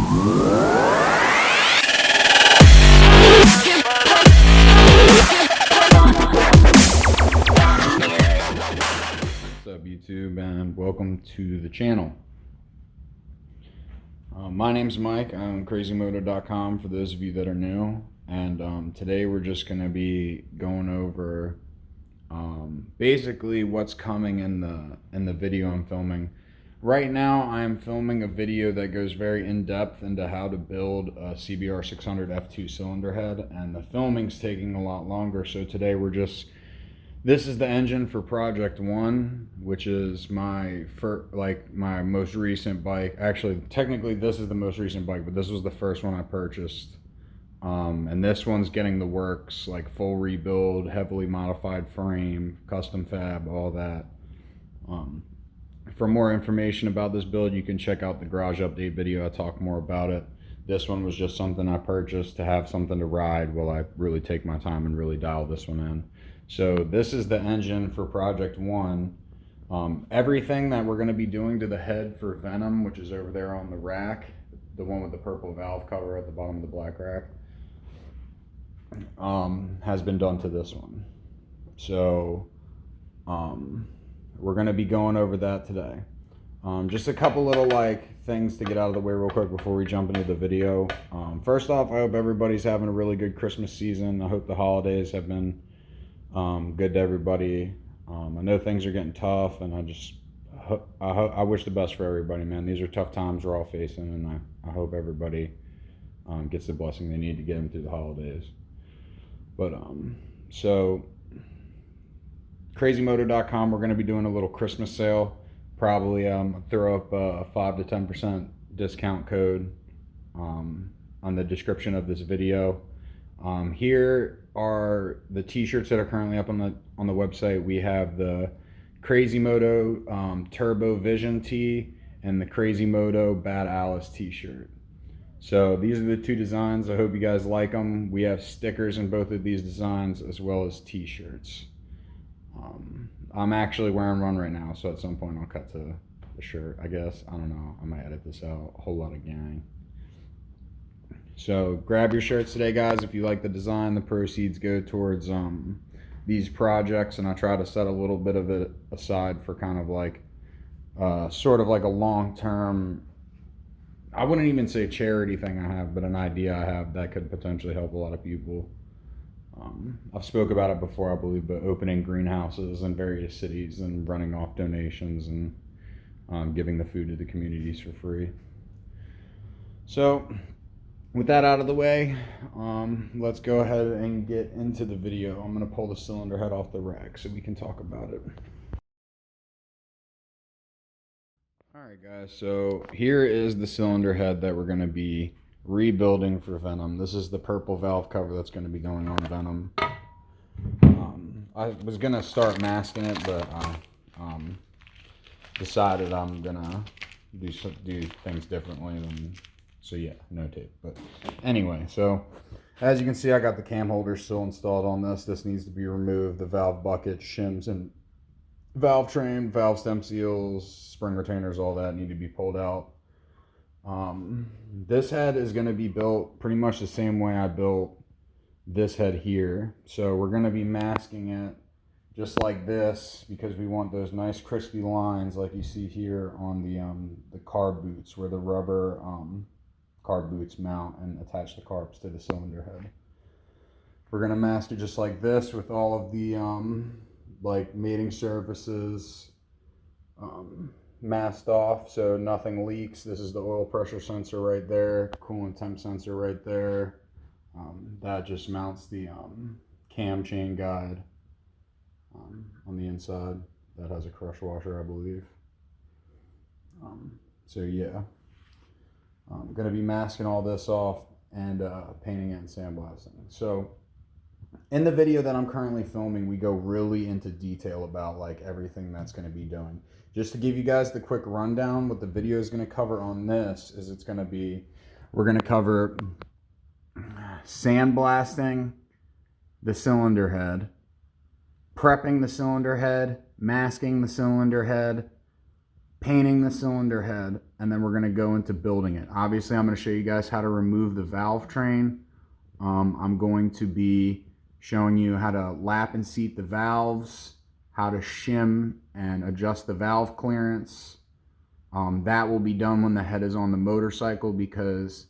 What's up, YouTube, and welcome to the channel. My name's Mike. I'm CRZYStable for those of you that are new, and today we're just going to be going over basically what's coming in the video I'm filming. Right now I'm filming a video that goes very in-depth into how to build a CBR 600 F2 cylinder head, and the filming's taking a lot longer, so today this is the engine for Project 1, which is my most recent bike. Actually, technically this is the most recent bike, but this was the first one I purchased. And this one's getting the works, like full rebuild, heavily modified frame, custom fab, all that. For more information about this build, you can check out the garage update video. I talk more about it. This one was just something I purchased to have something to ride while I really take my time and really dial this one in. So this is the engine for Project 1. Everything that we're going to be doing to the head for Venom, which is over there on the rack, the one with the purple valve cover at the bottom of the black rack, has been done to this one. So we're going to be going over that today. Just a couple little things to get out of the way real quick before we jump into the video. First off, I hope everybody's having a really good Christmas season. I hope the holidays have been good to everybody. I know things are getting tough, and I wish the best for everybody, man. These are tough times we're all facing, and I hope everybody gets the blessing they need to get them through the holidays. But so CRZYStable, we're going to be doing a little Christmas sale. Probably throw up a 5 to 10% discount code on the description of this video. Here are the t-shirts that are currently up on the website. We have the CRZYMoto Turbo Vision tee and the CRZYMoto Bad Alice t-shirt. So these are the two designs. I hope you guys like them. We have stickers in both of these designs as well as t-shirts. I'm actually wearing one right now, so at some point I'll cut to the shirt, I guess. I don't know. I might edit this out. A whole lot of gang. So grab your shirts today, guys. If you like the design, the proceeds go towards these projects, and I try to set a little bit of it aside for kind of sort of like a long-term, I wouldn't even say charity thing I have, but an idea I have that could potentially help a lot of people. I've spoke about it before, I believe, but opening greenhouses in various cities and running off donations and giving the food to the communities for free. So with that out of the way, let's go ahead and get into the video. I'm going to pull the cylinder head off the rack so we can talk about it. Alright guys, so here is the cylinder head that we're going to be rebuilding for Venom. This is the purple valve cover that's going to be going on Venom. I was going to start masking it, but I decided I'm going to do things differently. So yeah, no tape. But anyway, so as you can see, I got the cam holder still installed on this. This needs to be removed. The valve bucket, shims, and valve train, valve stem seals, spring retainers, all that need to be pulled out. This head is going to be built pretty much the same way I built this head here. So we're going to be masking it just like this because we want those nice crispy lines like you see here on the carb boots, where the rubber carb boots mount and attach the carbs to the cylinder head. We're going to mask it just like this with all of the mating surfaces masked off so nothing leaks. This is the oil pressure sensor right there, coolant temp sensor right there. That just mounts the cam chain guide on the inside. That has a crush washer, I believe. So yeah, I'm going to be masking all this off and painting it and sandblasting. So in the video that I'm currently filming, we go really into detail about everything that's going to be doing. Just to give you guys the quick rundown, what the video is going to cover on this is we're going to cover sandblasting the cylinder head, prepping the cylinder head, masking the cylinder head, painting the cylinder head, and then we're going to go into building it. Obviously, I'm going to show you guys how to remove the valve train. I'm going to be showing you how to lap and seat the valves, how to shim and adjust the valve clearance. That will be done when the head is on the motorcycle, because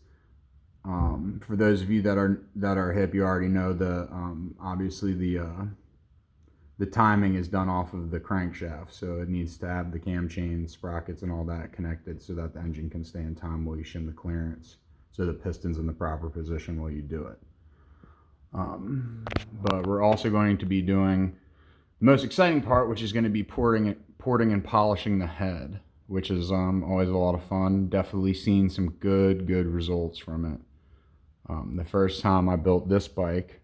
for those of you that are hip, you already know obviously the timing is done off of the crankshaft, so it needs to have the cam chain, sprockets, and all that connected so that the engine can stay in time while you shim the clearance, so the piston's in the proper position while you do it. But we're also going to be doing the most exciting part, which is going to be porting and polishing the head, which is always a lot of fun. Definitely seen some good results from it. The first time I built this bike,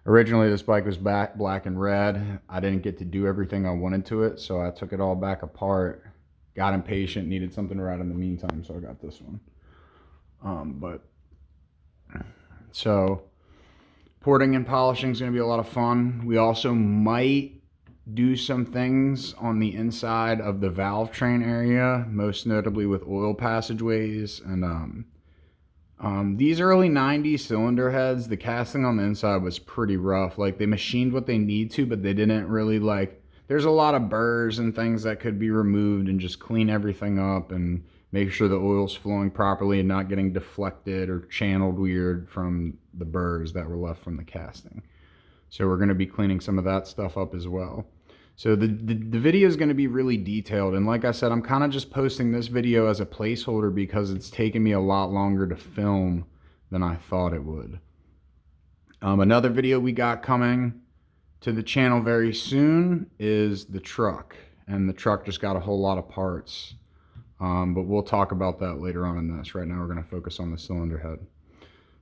originally this bike was black and red. I didn't get to do everything I wanted to it, so I took it all back apart, got impatient, needed something to ride in the meantime, so I got this one. So porting and polishing is going to be a lot of fun. We also might do some things on the inside of the valve train area, most notably with oil passageways. And these early 90s cylinder heads, the casting on the inside was pretty rough. Like, they machined what they need to, but they didn't really, like, there's a lot of burrs and things that could be removed and just clean everything up and make sure the oil's flowing properly and not getting deflected or channeled weird from the burrs that were left from the casting. So we're going to be cleaning some of that stuff up as well. So the video is going to be really detailed, and like I said, I'm kind of just posting this video as a placeholder because it's taken me a lot longer to film than I thought it would. Another video we got coming to the channel very soon is the truck, and the truck just got a whole lot of parts, but we'll talk about that later on in this. Right now we're going to focus on the cylinder head.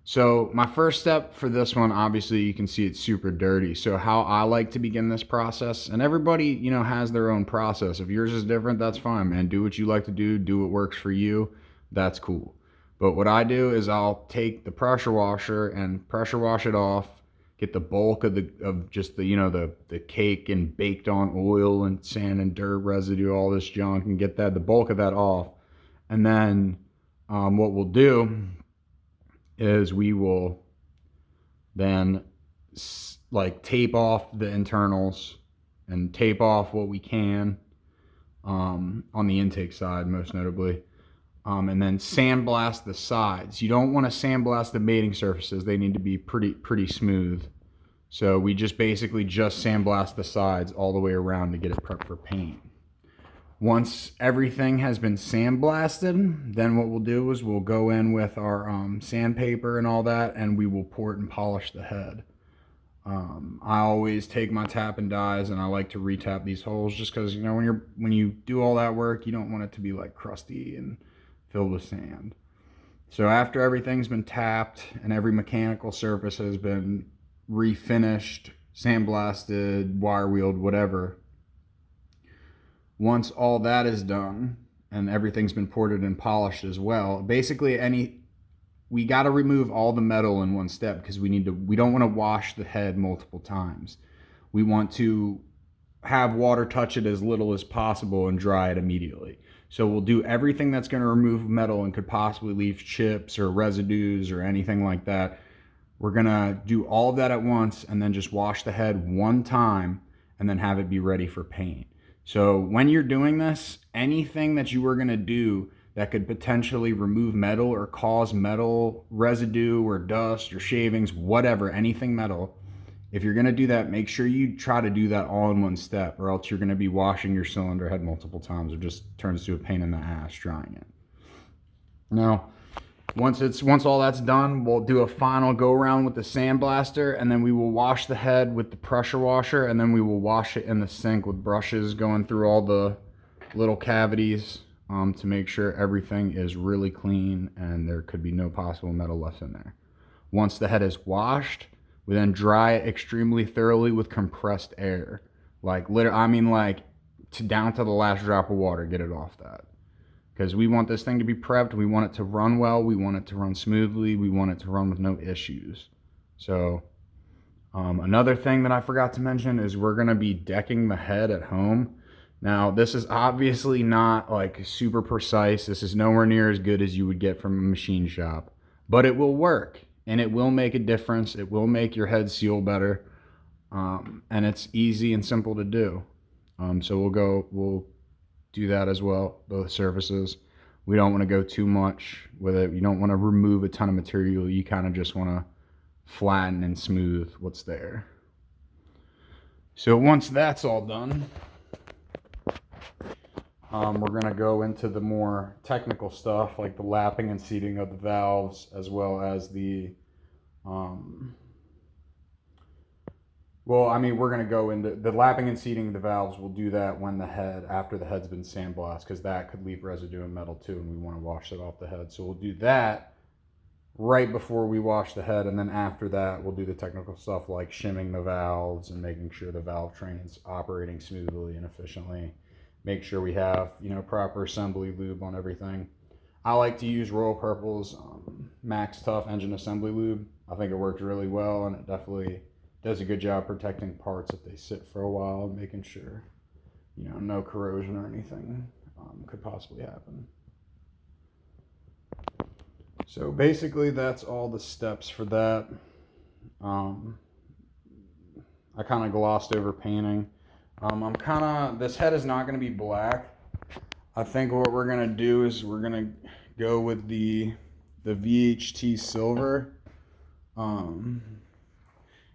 So my first step for this one, obviously you can see it's super dirty. So how I like to begin this process, and everybody, you know, has their own process. If yours is different, that's fine, man. Do what you like to do what works for you. That's cool. But what I do is I'll take the pressure washer and pressure wash it off, get the bulk of just the, you know, the cake and baked on oil and sand and dirt residue, all this junk, and get the bulk of that off. And then what we'll do is we will then like tape off the internals and tape off what we can on the intake side, most notably, and then sandblast the sides. You don't want to sandblast the mating surfaces. They need to be pretty smooth. So we just basically sandblast the sides all the way around to get it prepped for paint. Once everything has been sandblasted, then what we'll do is we'll go in with our sandpaper and all that, and we will port and polish the head. I always take my tap and dies, and I like to retap these holes just because, you know, when you do all that work, you don't want it to be like crusty and filled with sand. So after everything's been tapped and every mechanical surface has been refinished, sandblasted, wire wheeled, whatever, once all that is done and everything's been ported and polished as well, basically we got to remove all the metal in one step because we don't want to wash the head multiple times. We want to have water touch it as little as possible and dry it immediately. So we'll do everything that's going to remove metal and could possibly leave chips or residues or anything like that. We're going to do all of that at once and then just wash the head one time and then have it be ready for paint. So when you're doing this, anything that you were going to do that could potentially remove metal or cause metal residue or dust or shavings, whatever, anything metal, if you're going to do that, make sure you try to do that all in one step, or else you're going to be washing your cylinder head multiple times. It just turns to a pain in the ass drying it. Now, once all that's done, we'll do a final go around with the sandblaster, and then we will wash the head with the pressure washer, and then we will wash it in the sink with brushes going through all the little cavities to make sure everything is really clean and there could be no possible metal left in there. Once the head is washed, we then dry it extremely thoroughly with compressed air. Like, down to the last drop of water, get it off that. Because we want this thing to be prepped, we want it to run well, we want it to run smoothly, we want it to run with no issues. So another thing that I forgot to mention is we're going to be decking the head at home. Now, this is obviously not like super precise. This is nowhere near as good as you would get from a machine shop, but it will work and it will make a difference. It will make your head seal better. And it's easy and simple to do. So we'll do that as well, both surfaces. We don't want to go too much with it. You don't want to remove a ton of material. You kind of just want to flatten and smooth what's there. So once that's all done, we're going to go into the more technical stuff, like the lapping and seating of the valves, as well as the we're going to go into the lapping and seating the valves. We'll do that when after the head's been sandblasted, because that could leave residue in metal too, and we want to wash it off the head. So we'll do that right before we wash the head, and then after that, we'll do the technical stuff like shimming the valves and making sure the valve train's operating smoothly and efficiently. Make sure we have, proper assembly lube on everything. I like to use Royal Purple's Max Tough engine assembly lube. I think it works really well, and it definitely does a good job protecting parts if they sit for a while, and making sure, no corrosion or anything could possibly happen. So basically that's all the steps for that. I kind of glossed over painting. This head is not going to be black. I think what we're going to do is we're going to go with the VHT silver.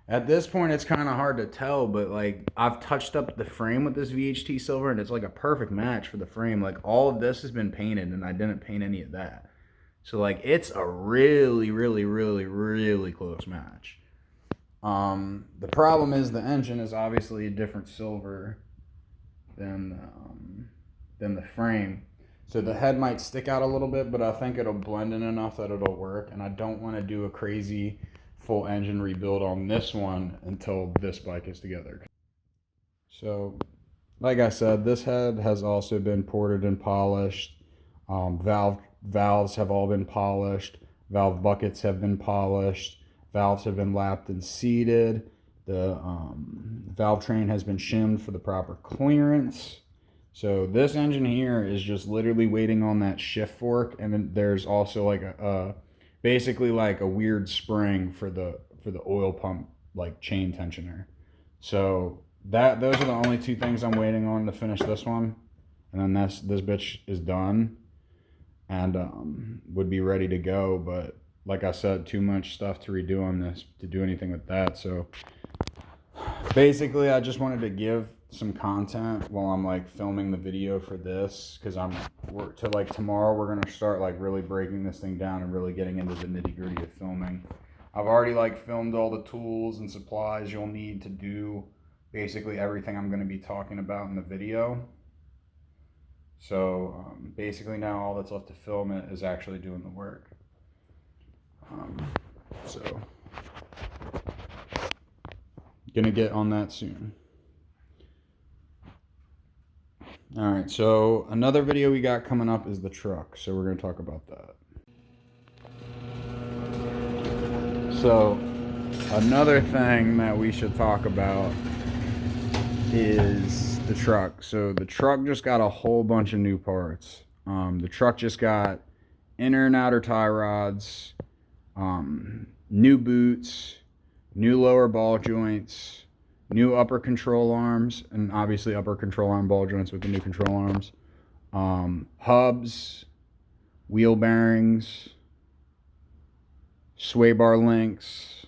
At this point, it's kind of hard to tell, but like I've touched up the frame with this VHT silver, and it's like a perfect match for the frame. Like all of this has been painted, and I didn't paint any of that. So like it's a really, really, really, really close match. The problem is the engine is obviously a different silver than the frame. So the head might stick out a little bit, but I think it'll blend in enough that it'll work. And I don't want to do a crazy full engine rebuild on this one until this bike is together. So like I said, this head has also been ported and polished. Valves have all been polished. Valve buckets have been polished. Valves have been lapped and seated. The valve train has been shimmed for the proper clearance. So this engine here is just literally waiting on that shift fork, and then there's also like basically like a weird spring for the oil pump, like chain tensioner. So those are the only two things I'm waiting on to finish this one, and then this bitch is done and would be ready to go. But like I said, too much stuff to redo on this to do anything with that. So basically I just wanted to give some content while I'm like filming the video for this, because tomorrow we're gonna start like really breaking this thing down and really getting into the nitty-gritty of filming. I've already like filmed all the tools and supplies you'll need to do basically everything I'm going to be talking about in the video. So basically now all that's left to film it is actually doing the work. So gonna get on that soon. All right, so another video we got coming up is the truck, so we're gonna talk about that. So another thing that we should talk about is the truck. So the truck just got a whole bunch of new parts. The truck just got inner and outer tie rods, new boots, new lower ball joints, new upper control arms, and obviously upper control arm ball joints with the new control arms, hubs, wheel bearings, sway bar links.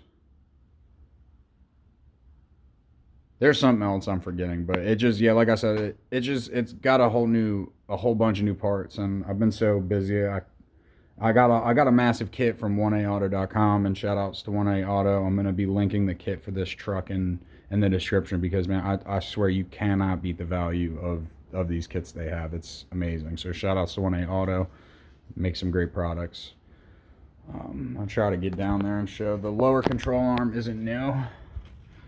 There's something else I'm forgetting, but it just, yeah, like I said, it's got a whole bunch of new parts, and I've been so busy. I got a massive kit from 1AAuto.com, and shout outs to 1A Auto. I'm gonna be linking the kit for this truck in the description, because man, I swear you cannot beat the value of these kits they have. It's amazing. So shout outs to 1A Auto, make some great products. I'll try to get down there and show. The lower control arm isn't new.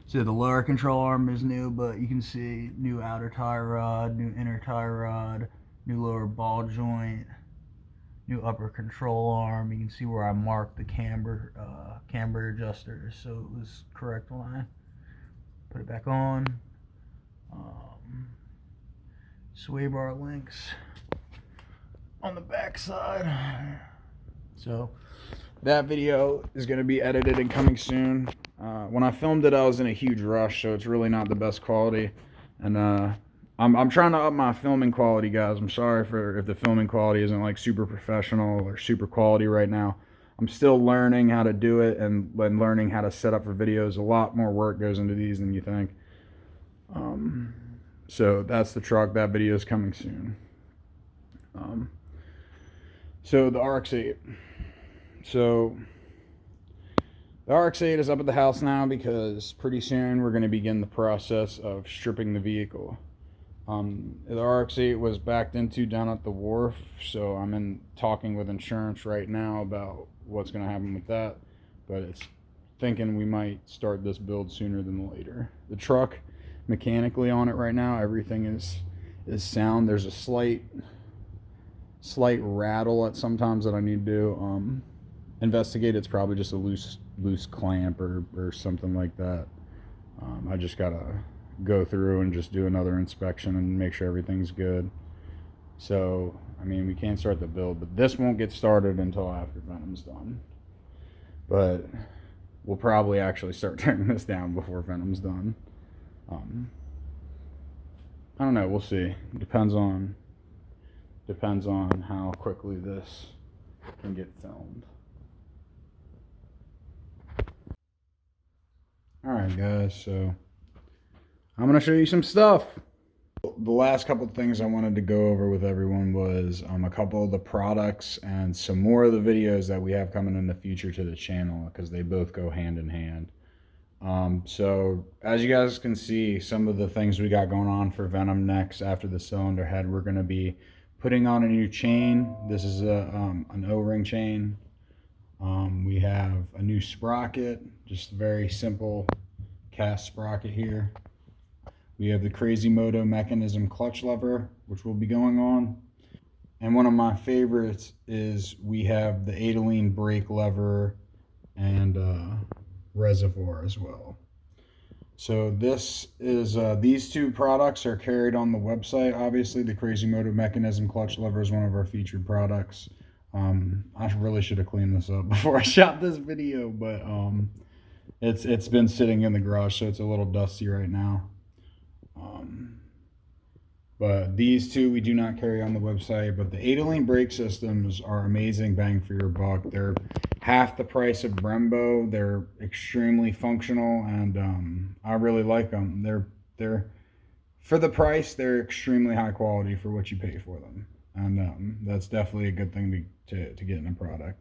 So the lower control arm is new, but you can see new outer tie rod, new inner tie rod, new lower ball joint, new upper control arm. You can see where I marked the camber adjuster, so it was correct when I put it back on. sway bar links on the back side. So that video is going to be edited and coming soon. When I filmed it, I was in a huge rush, so it's really not the best quality. And I'm trying to up my filming quality, guys. I'm sorry if the filming quality isn't like super professional or super quality right now. I'm still learning how to do it and learning how to set up for videos. A lot more work goes into these than you think. So that's the truck. That video is coming soon. So the RX-8. So the RX-8 is up at the house now because pretty soon we're going to begin the process of stripping the vehicle. The RX-8 was backed into down at the wharf, so I'm talking with insurance right now about what's going to happen with that, but it's thinking we might start this build sooner than later. The truck, mechanically on it right now, everything is sound. There's a slight rattle at sometimes that I need to investigate. It's probably just a loose clamp or something like that. I just gotta go through and just do another inspection and make sure everything's good. So I mean, we can't start the build, but this won't get started until after Venom's done. But we'll probably actually start tearing this down before Venom's done. I don't know, we'll see. Depends on how quickly this can get filmed. Alright guys, so I'm going to show you some stuff. The last couple of things I wanted to go over with everyone was a couple of the products and some more of the videos that we have coming in the future to the channel, because they both go hand in hand. So as you guys can see, some of the things we got going on for Venom next after the cylinder head, we're going to be putting on a new chain. This is an O-ring chain. We have a new sprocket, just a very simple cast sprocket here. We have the CRZYStable mechanism clutch lever, which will be going on. And one of my favorites is we have the ATD brake lever and reservoir as well. So this is these two products are carried on the website. Obviously, the CRZYStable mechanism clutch lever is one of our featured products. I really should have cleaned this up before I shot this video, but it's been sitting in the garage, so it's a little dusty right now. But these two we do not carry on the website, but the ATD brake systems are amazing bang for your buck. They're half the price of Brembo. They're extremely functional, and I really like them. They're for the price, they're extremely high quality for what you pay for them, and that's definitely a good thing to get in a product,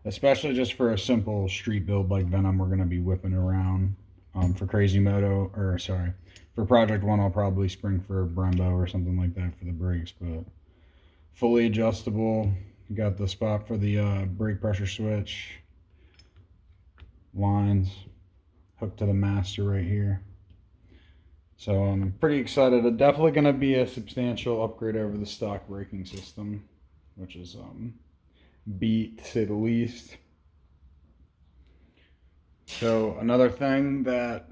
especially just for a simple street build like Venom. We're going to be whipping around. For for Project 1, I'll probably spring for Brembo or something like that for the brakes, but fully adjustable. You got the spot for the brake pressure switch, lines hooked to the master right here. So I'm pretty excited. It's definitely going to be a substantial upgrade over the stock braking system, which is beat to say the least. So another thing that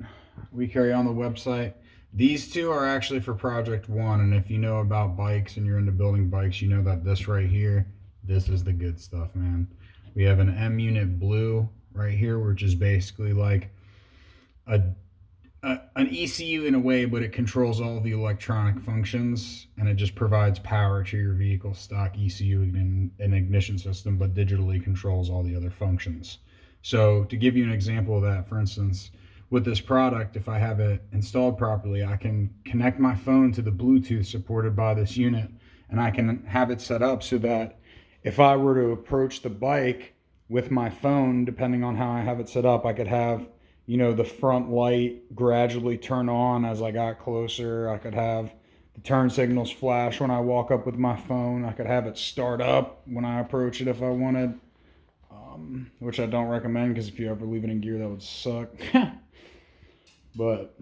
we carry on the website, these two are actually for Project 1, and if you know about bikes and you're into building bikes, you know that this right here, this is the good stuff, man. We have an M unit blue right here, which is basically like an ECU in a way, but it controls all the electronic functions, and it just provides power to your vehicle's stock ECU and ignition system, but digitally controls all the other functions. So to give you an example of that, for instance, with this product, if I have it installed properly, I can connect my phone to the Bluetooth supported by this unit, and I can have it set up so that if I were to approach the bike with my phone, depending on how I have it set up, I could have, you know, the front light gradually turn on as I got closer. I could have the turn signals flash when I walk up with my phone. I could have it start up when I approach it if I wanted. Which I don't recommend, because if you ever leave it in gear, that would suck. But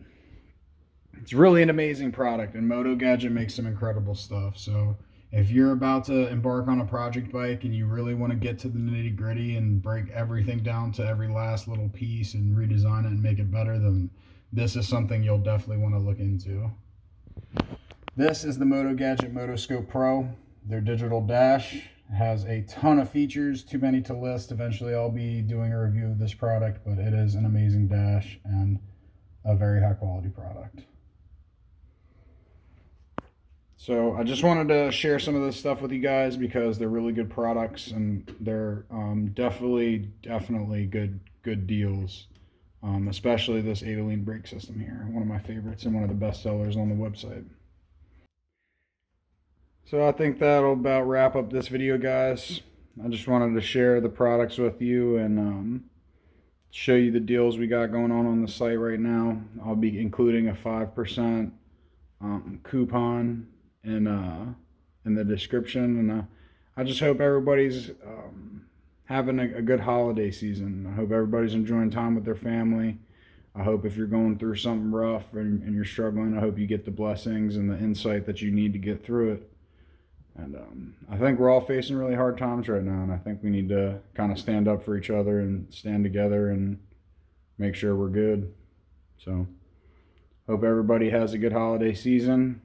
it's really an amazing product, and Moto Gadget makes some incredible stuff. So if you're about to embark on a project bike and you really want to get to the nitty gritty and break everything down to every last little piece and redesign it and make it better, then this is something you'll definitely want to look into. This is the Moto Gadget Motoscope Pro. Their digital dash has a ton of features, too many to list. Eventually I'll be doing a review of this product, but it is an amazing dash and a very high quality product. So I just wanted to share some of this stuff with you guys because they're really good products and they're definitely good deals. Especially this Adaline brake system here, one of my favorites and one of the best sellers on the website. So I think that'll about wrap up this video, guys. I just wanted to share the products with you and show you the deals we got going on the site right now. I'll be including a 5% coupon in the description, and I just hope everybody's having a good holiday season. I hope everybody's enjoying time with their family. I hope if you're going through something rough and you're struggling, I hope you get the blessings and the insight that you need to get through it. And I think we're all facing really hard times right now, and I think we need to kind of stand up for each other and stand together and make sure we're good. So hope everybody has a good holiday season.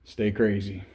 Stay crazy.